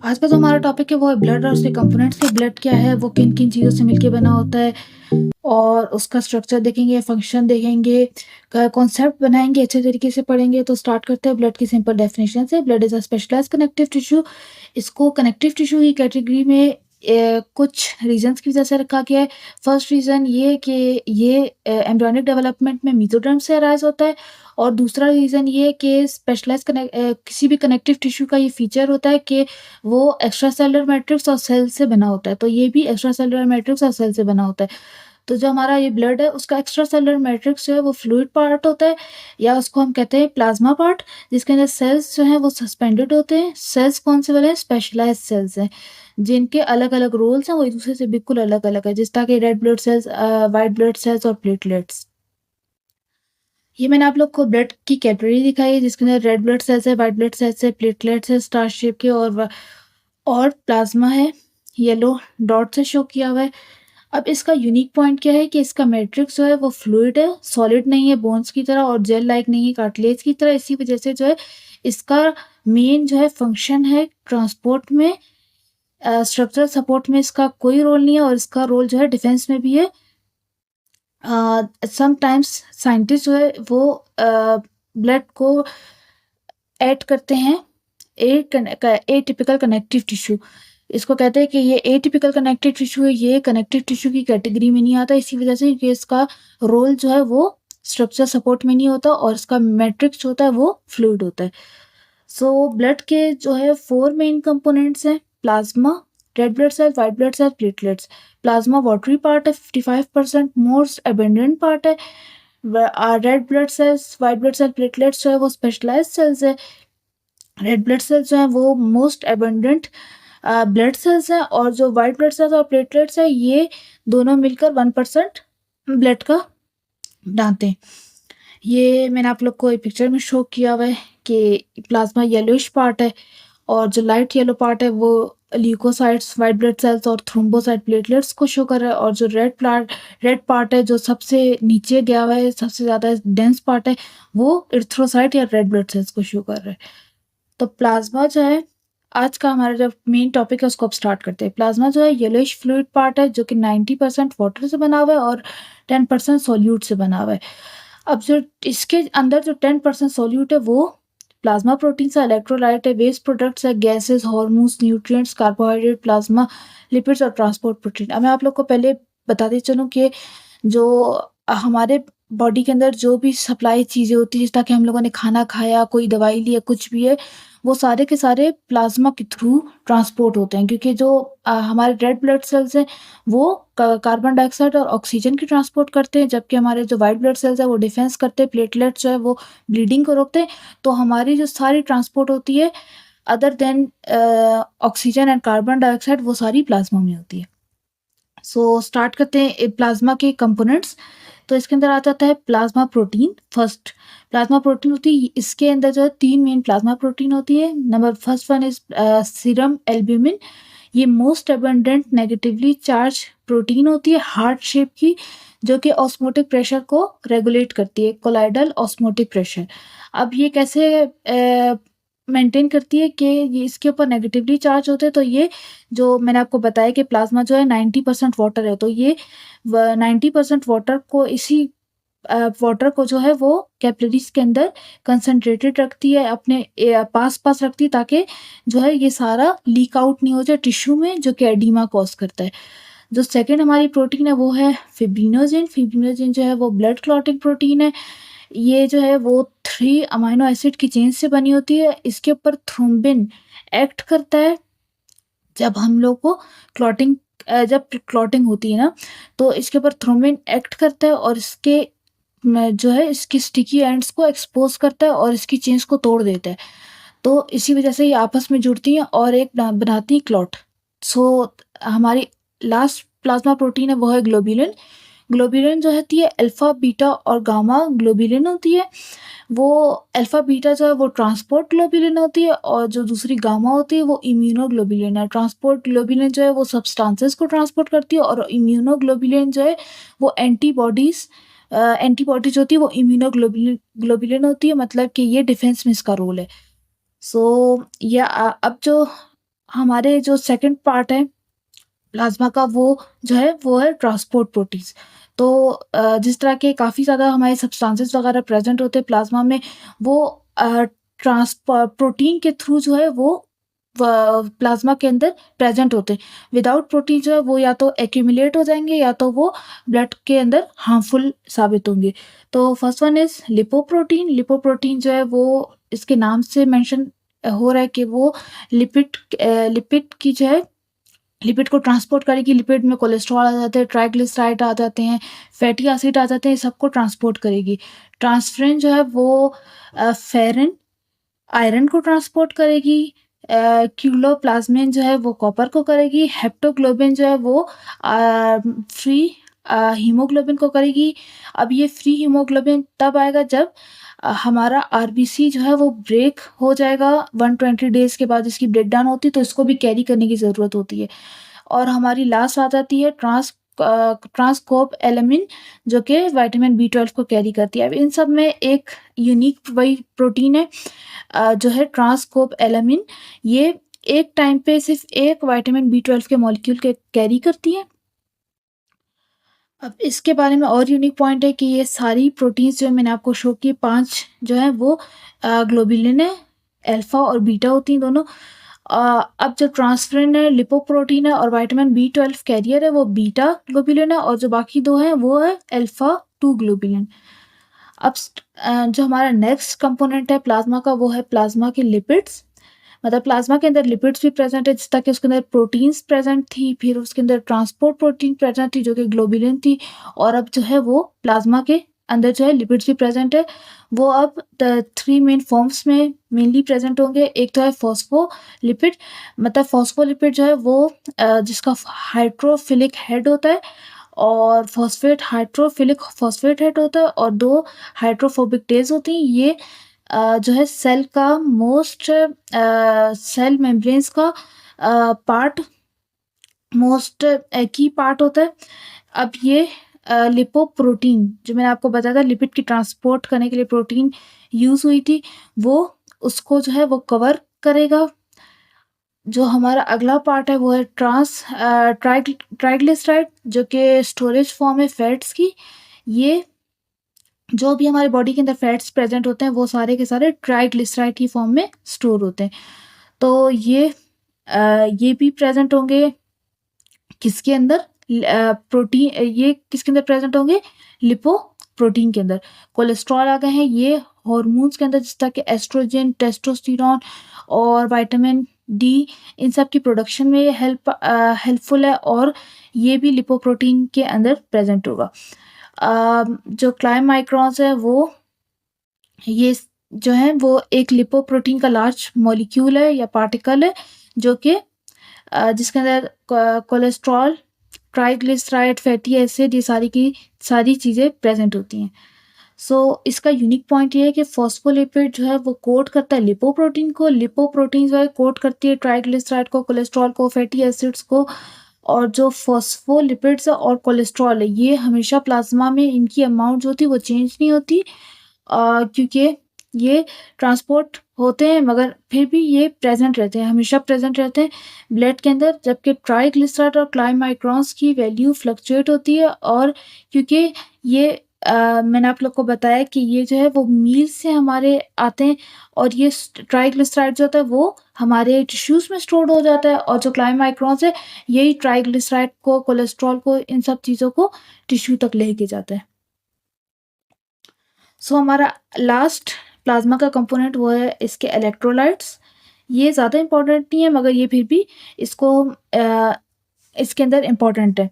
आज का जो हमारा टॉपिक है वो है ब्लड और उसके कंपोनेंट्स के ब्लड क्या है, वो किन-किन चीज़ों से मिलके बना होता है और उसका स्ट्रक्चर देखेंगे, फंक्शन देखेंगे, क कॉन्सेप्ट बनाएँगे, अच्छे तरीके से पढ़ेंगे। तो स्टार्ट करते हैं ब्लड की सिंपल डेफिनिशन से। Blood is a specialised connective tissue. इसको कनेक्टिव टिश्यू की कैटेगरी में कुछ रीज़न्स की वजह से रखा गया है। फर्स्ट रीज़न ये है कि ये एम्ब्रियोनिक डेवलपमेंट में मेसोडर्म से अराइज़ होता है और दूसरा रीज़न ये है कि किसी भी कनेक्टिव टिश्यू का ये फीचर होता है कि वो एक्स्ट्रा सेलुलर मैट्रिक्स और सेल से बना होता है, तो ये भी एक्स्ट्रा सेलुलर मैट्रिक्स और सेल से बना होता है। तो जो हमारा ये ब्लड है उसका एक्स्ट्रा सेलुलर मैट्रिक्स जो है वो फ्लूइड पार्ट होता है या उसको हम कहते हैं प्लाज्मा पार्ट, जिसके अंदर सेल्स जो हैं वो सस्पेंडेड होते हैं। सेल्स कौन से वाले हैं? स्पेशलाइज्ड सेल्स हैं, जिनके अलग-अलग रोल्स हैं, वो एक-दूसरे से बिल्कुल अलग-अलग है, जिस तरह के red blood cells, white blood cells और प्लेटलेट्स। ये मैंने आप लोग को ब्लड की कैटेगरी दिखाई है जिसके अंदर रेड ब्लड सेल्स है, व्हाइट ब्लड सेल्स है, प्लेटलेट्स है स्टार शेप के और प्लाज्मा है, येलो डॉट से शो किया हुआ है। अब इसका यूनिक पॉइंट क्या है कि इसका मैट्रिक्स जो है वो फ्लूइड है, सॉलिड नहीं है बोन्स की तरह और जेल लाइक नहीं है कार्टिलेज की तरह। इसी वजह से जो है इसका मेन जो है फंक्शन है ट्रांसपोर्ट में, स्ट्रक्चरल सपोर्ट में इसका कोई रोल नहीं है और इसका रोल जो है डिफेंस में भी है। समटाइम्स साइंटिस्ट जो है वो ब्लड को ऐड करते हैं एटिपिकल कनेक्टिव टिश्यू। इसको कहते हैं कि ये एटिपिकल कनेक्टिव टिश्यू है, ये कनेक्टिव टिश्यू की कैटेगरी में नहीं आता, इसी वजह से कि इसका रोल जो है वो स्ट्रक्चर सपोर्ट में नहीं होता और इसका मैट्रिक्स होता है वो फ्लूइड होता है। सो ब्लड के जो है 4 मेन कंपोनेंट्स हैं, plasma, red blood cell, white blood cell, platelets. Plasma watery part है, 55% मोस्ट अबंडेंट पार्ट है। Red blood cells, white blood cell, platelets जो है वो स्पेशलाइज्ड सेल्स है। रेड ब्लड सेल्स जो हैं वो मोस्ट अबंडेंट ब्लड सेल्स हैं और जो व्हाइट ब्लड सेल्स और प्लेटलेट्स हैं ये दोनों मिलकर 1% ब्लड का बनाते हैं। ये मैंने आप लोग को एक पिक्चर में शो किया हुआ है कि प्लाज्मा येलोइश पार्ट है और जो लाइट येलो पार्ट है वो ल्यूकोसाइट्स, व्हाइट ब्लड सेल्स और थ्रोम्बोसाइट प्लेटलेट्स को शो कर रहा है और जो रेड पार्ट है जो सबसे नीचे गया हुआ है, सबसे ज़्यादा डेंस पार्ट है, वो एरिथ्रोसाइट या रेड ब्लड सेल्स को शो कर रहा है। तो प्लाज्मा जो है, आज का हमारा जो मेन टॉपिक है उसको अब स्टार्ट करते हैं। प्लाज्मा जो है येलोइश फ्लूइड पार्ट है जो कि 90% वाटर से बना हुआ है और 10% सोल्यूट से बना हुआ है। अब जो इसके अंदर जो 10% सोल्यूट है वो प्लाज्मा प्रोटीन्स है, इलेक्ट्रोलाइट है, वेस्ट प्रोडक्ट्स है, gases, hormones, nutrients, carbohydrate, plasma lipids और ट्रांसपोर्ट प्रोटीन। अब मैं आप लोग को पहले बताती चलूँ कि जो हमारे बॉडी के अंदर जो भी सप्लाई चीज़ें होती हैं, जिस तरह कि हम लोगों ने खाना खाया, कोई दवाई ली या कुछ भी है, वो सारे के सारे प्लाज्मा के थ्रू ट्रांसपोर्ट होते हैं क्योंकि जो हमारे रेड ब्लड सेल्स हैं वो कार्बन डाइऑक्साइड और ऑक्सीजन की ट्रांसपोर्ट करते हैं, जबकि हमारे जो वाइट ब्लड सेल्स हैं वो डिफेंस करते हैं, प्लेटलेट्स जो है वो ब्लीडिंग को रोकते हैं। तो हमारी जो सारी ट्रांसपोर्ट होती है other than oxygen and carbon dioxide वो सारी प्लाज्मा में होती है। सो स्टार्ट करते हैं प्लाज्मा के कंपोनेंट्स। तो इसके अंदर आ जाता है plasma protein. First plasma protein होती है, इसके अंदर जो है 3 मेन प्लाज्मा प्रोटीन होती है। Number first one is serum albumin. ये most abundant negatively charge protein होती है हार्ट शेप की, जो कि ऑस्मोटिक प्रेशर को रेगुलेट करती है, कोलाइडल ऑस्मोटिक प्रेशर। अब ये कैसे मेंटेन करती है कि ये इसके ऊपर नेगेटिवली चार्ज होते हैं, तो ये जो मैंने आपको बताया कि प्लाज्मा जो है 90% वाटर है, तो ये 90% वाटर को इसी वाटर को जो है वो कैपिलरीज के अंदर कंसंट्रेटेड रखती है, अपने पास-पास रखती है ताकि जो है ये सारा लीक आउट नहीं हो जाए टिश्यू में, जो कि एडीमा कॉज़ करता है। जो सेकंड हमारी प्रोटीन है वो है फिब्रिनोजेन। फिब्रिनोजेन जो है वो ब्लड क्लॉटिंग प्रोटीन है। ये जो है वो 3 अमीनो एसिड की चेन से बनी होती है। इसके ऊपर थ्रोम्बिन एक्ट करता है जब हम लोग को क्लॉटिंग जब क्लॉटिंग होती है ना, तो इसके ऊपर थ्रोम्बिन एक्ट करता है और इसके जो है इसकी स्टिकी एंड्स को एक्सपोज़ करता है और इसकी चेन्स को तोड़ देता है। तो इसी वज़ह से ये आपस में जुड़ती हैं और एक बनाती हैं क्लॉट। सो हमारी लास्ट प्लाज़्मा प्रोटीन है वो है ग्लोब्यूलिन। ग्लोब्यूलिन जो होती है अल्फ़ा, बीटा और गामा ग्लोब्यूलिन होती है। वो अल्फ़ा, बीटा जो है वो ट्रांसपोर्ट ग्लोब्यूलिन होती है और जो दूसरी गामा होती है वो इम्यूनोग्लोब्यूलिन है। ट्रांसपोर्ट ग्लोब्यूलिन जो है वो सब्सटेंसेस को ट्रांसपोर्ट करती है और इम्यूनोग्लोब्यूलिन जो है वो एंटीबॉडीज़ होती है वो इम्यूनोग्लोब्यूलिन ग्लोब्यूलिन होती है, मतलब कि ये डिफेंस में इसका रोल है। सो अब जो हमारे जो सेकंड पार्ट है प्लाज़्मा का, वो है ट्रांसपोर्ट प्रोटीन्स। तो जिस तरह के काफ़ी ज़्यादा हमारे सब्सटेंसेस वगैरह प्रेज़ेंट होते हैं प्लाज़्मा में, वो प्रोटीन के थ्रू जो है वो व प्लाज़्मा के अंदर प्रेज़ेंट होते हैं। विदाउट प्रोटीन जो है वो या तो एक्यूमुलेट हो जाएँगे या तो वो ब्लड के अंदर हार्मफुल साबित होंगे। तो first one is lipoprotein. Lipoprotein जो है वो इसके नाम से मेंशन हो रहा है कि वो लिपिड की जो है लिपिड को ट्रांसपोर्ट करेगी। लिपिड में कोलेस्ट्रॉल आ जाते हैं, ट्राइग्लिसराइड आ जाते हैं, फैटी एसिड आ जाते हैं, सबको ट्रांसपोर्ट करेगी। ट्रांसफेरिन जो है वो फेरिन आयरन को ट्रांसपोर्ट करेगी। क्यूलोप्लाज्मिन जो है वो कॉपर को करेगी। हेप्टोग्लोबिन जो है वो फ्री हीमोग्लोबिन को करेगी। अब ये फ्री हीमोग्लोबिन तब आएगा जब हमारा आरबीसी जो है वो ब्रेक हो जाएगा। 120 डेज़ के बाद इसकी ब्रेकडाउन होती है, तो इसको भी कैरी करने की ज़रूरत होती है। और हमारी लास्ट आ जाती है ट्रांसकोप एलामिन, जो कि विटामिन बी12 को कैरी करती है। अब इन सब में एक यूनिक वही प्रोटीन है जो है ट्रांसकोप एलामिन। ये एक टाइम पे सिर्फ एक विटामिन बी12 के मॉलिक्यूल के कैरी करती है। अब इसके बारे में और यूनिक पॉइंट है कि ये सारी प्रोटीन्स जो मैंने आपको शो की 5 जो है वो ग्लोबुलिन है, अल्फा और बीटा होती हैं दोनों। अब जो ट्रांसफेरिन है, लिपोप्रोटीन है और विटामिन बी12 कैरियर है वो बीटा ग्लोबुलिन है, और जो बाकी 2 हैं वो है अल्फा 2 ग्लोबुलिन। अब जो हमारा नेक्स्ट कंपोनेंट है प्लाज़्मा का, वो है प्लाज़्मा के लिपिड्स। मतलब प्लाज़्मा के अंदर लिपिड्स भी प्रेज़ेंट है, जिस तरह कि उसके अंदर प्रोटीन्स प्रेज़ेंट थी, फिर उसके अंदर ट्रांसपोर्ट प्रोटीन प्रेज़ेंट थी जो कि ग्लोबुलिन थी, और अब जो है वो प्लाज़्मा के अंदर जो है लिपिड्स भी प्रेज़ेंट है। वो अब द 3 मेन फॉर्म्स में मेनली प्रेज़ेंट होंगे। एक तो है फॉस्फोलिपिड, मतलब फॉस्फोलिपिड जो है वो जिसका हाइड्रोफिलिक हेड होता है, और हाइड्रोफिलिक फॉस्फेट हेड होता है, और 2 हाइड्रोफोबिक टेल्स होती हैं। ये जो है सेल मेम्ब्रेन्स का पार्ट मोस्ट की पार्ट होता है। अब ये लिपोप्रोटीन जो मैंने आपको बताया था लिपिड की ट्रांसपोर्ट करने के लिए प्रोटीन यूज़ हुई थी, वो उसको जो है वो कवर करेगा। जो हमारा अगला पार्ट है वो है ट्राइग्लिसराइड, जो कि स्टोरेज फॉर्म है फैट्स की। ये जो भी हमारे बॉडी के अंदर फैट्स प्रेजेंट होते हैं वो सारे के सारे ट्राइग्लिसराइड की फॉर्म में स्टोर होते हैं। तो ये भी प्रेजेंट होंगे किसके अंदर, प्रोटीन, ये किसके अंदर प्रेजेंट होंगे, लिपो प्रोटीन के अंदर। कोलेस्ट्रॉल आ गए हैं ये हॉर्मोन्स के अंदर, जिस तरह के एस्ट्रोजन, टेस्टोस्टेरोन और विटामिन डी, इन सब की प्रोडक्शन में ये हेल्पफुल है, और ये भी लिपोप्रोटीन के अंदर प्रेजेंट होगा। जो क्लाइम माइक्रॉन्स है ये जो है वो एक लिपोप्रोटीन का लार्ज मॉलिक्यूल है या पार्टिकल है, जो कि जिसके अंदर कोलेस्ट्रॉल, ट्राइग्लिसराइड, फैटी एसिड, ये सारी की सारी चीज़ें प्रेजेंट होती हैं। सो इसका यूनिक पॉइंट ये है कि फॉस्फोलिपिड जो है वो कोट करता है लिपोप्रोटीन को, लिपोप्रोटीन जो है कोट करती है ट्राइग्लिसराइड को, कोलेस्ट्रॉल को, फैटी एसिड्स को। और जो फॉस्फोलिपिड्स और कोलेस्ट्रॉल है ये हमेशा प्लाज्मा में इनकी अमाउंट जो होती है वो चेंज नहीं होती, क्योंकि ये ट्रांसपोर्ट होते हैं मगर फिर भी ये प्रेजेंट रहते हैं, हमेशा प्रेजेंट रहते हैं ब्लड के अंदर। जबकि ट्राइग्लिसराइड और क्लाइमाइक्रॉन्स की वैल्यू फ्लक्चुएट होती है, और क्योंकि ये मैंने आप लोग को बताया कि ये जो है वो मील से हमारे आते हैं, और ये ट्राइग्लिसराइड जो होता है वो हमारे टिश्यूज़ में स्टोर्ड हो जाता है, और जो क्लाइमाइक्रॉन्स है यही ट्राइग्लिसराइड को, कोलेस्ट्रॉल को, इन सब चीज़ों को टिश्यू तक लेके जाता है। सो हमारा लास्ट प्लाज्मा का कंपोनेंट वो है इसके इलेक्ट्रोलाइट्स। ये ज़्यादा इम्पोर्टेंट नहीं है मगर ये फिर भी इसको इसके अंदर इम्पोर्टेंट है।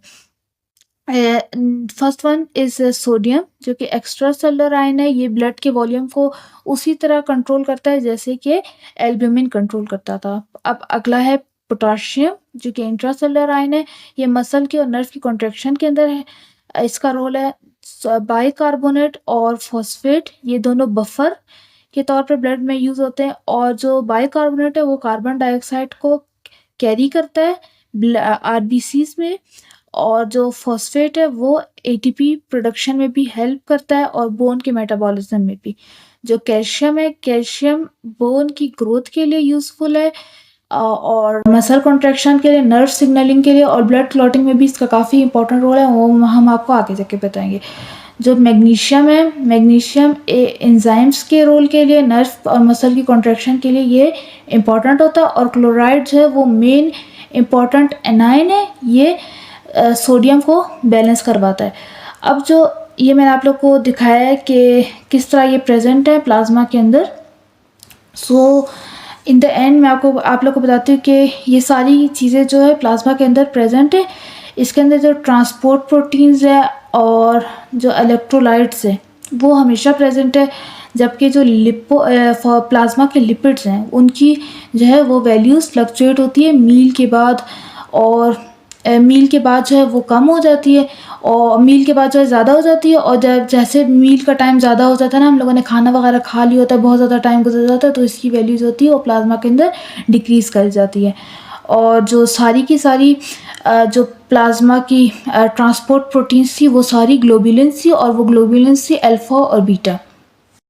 फर्स्ट वन इज़ सोडियम, जो कि एक्स्ट्रा सेलुलर आयन है। ये ब्लड के वॉल्यूम को उसी तरह कंट्रोल करता है जैसे कि एल्ब्यूमिन कंट्रोल करता था। अब अगला है पोटाशियम, जो कि इंट्रा सेलुलर आयन है। ये मसल के और नर्व की कॉन्ट्रैक्शन के अंदर है। इसका रोल है बाइकार्बोनेट और फॉस्फेट, ये दोनों बफर के तौर पर ब्लड में यूज़ होते हैं। और जो बाइकार्बोनेट है वो कार्बन डाइऑक्साइड को कैरी करता है आरबीसीज में, और जो फॉस्फेट है वो एटीपी प्रोडक्शन में भी हेल्प करता है, और बोन के मेटाबॉलिज्म में भी। जो कैल्शियम है, कैल्शियम बोन की ग्रोथ के लिए यूज़फुल है, और मसल कॉन्ट्रैक्शन के लिए, नर्व सिग्नलिंग के लिए और ब्लड क्लॉटिंग में भी इसका काफ़ी इंपॉर्टेंट रोल है, वो हम आपको आगे जाके बताएंगे। जो मैग्नीशियम है, मैग्नीशियम एंजाइम्स के रोल के लिए, नर्व और मसल की कॉन्ट्रैक्शन के लिए ये इम्पॉर्टेंट होता है। और क्लोराइड जो है वो मेन इम्पॉर्टेंट एनाइन है, ये सोडियम को बैलेंस करवाता है। अब जो ये मैंने आप लोग को दिखाया है कि किस तरह ये प्रेजेंट है प्लाज्मा के अंदर। सो इन द एंड मैं आप लोग को बताती हूँ कि ये सारी चीज़ें जो है प्लाज्मा के अंदर प्रेजेंट है। इसके अंदर जो ट्रांसपोर्ट प्रोटीन्स है और जो इलेक्ट्रोलाइट्स है वो हमेशा प्रेजेंट है, जबकि जो प्लाज्मा के लिपिड्स हैं उनकी जो है वो वैल्यूज़ फ्लक्चुएट होती है मील के बाद, और मील के बाद जो है वो कम हो जाती है और मील के बाद जो है ज़्यादा हो जाती है। और जब जैसे मील का टाइम ज़्यादा हो जाता है ना, हम लोगों ने खाना वगैरह खा लिया होता है, बहुत ज़्यादा टाइम गुजर जाता है, तो इसकी वैल्यूज़ होती है वो प्लाज्मा के अंदर डिक्रीज़ कर जाती है। और जो सारी की सारी जो प्लाज्मा की ट्रांसपोर्ट प्रोटीन्स थी वो सारी ग्लोबुलिन्स थी, और वो ग्लोबुलिन्स थी अल्फ़ा और बीटा।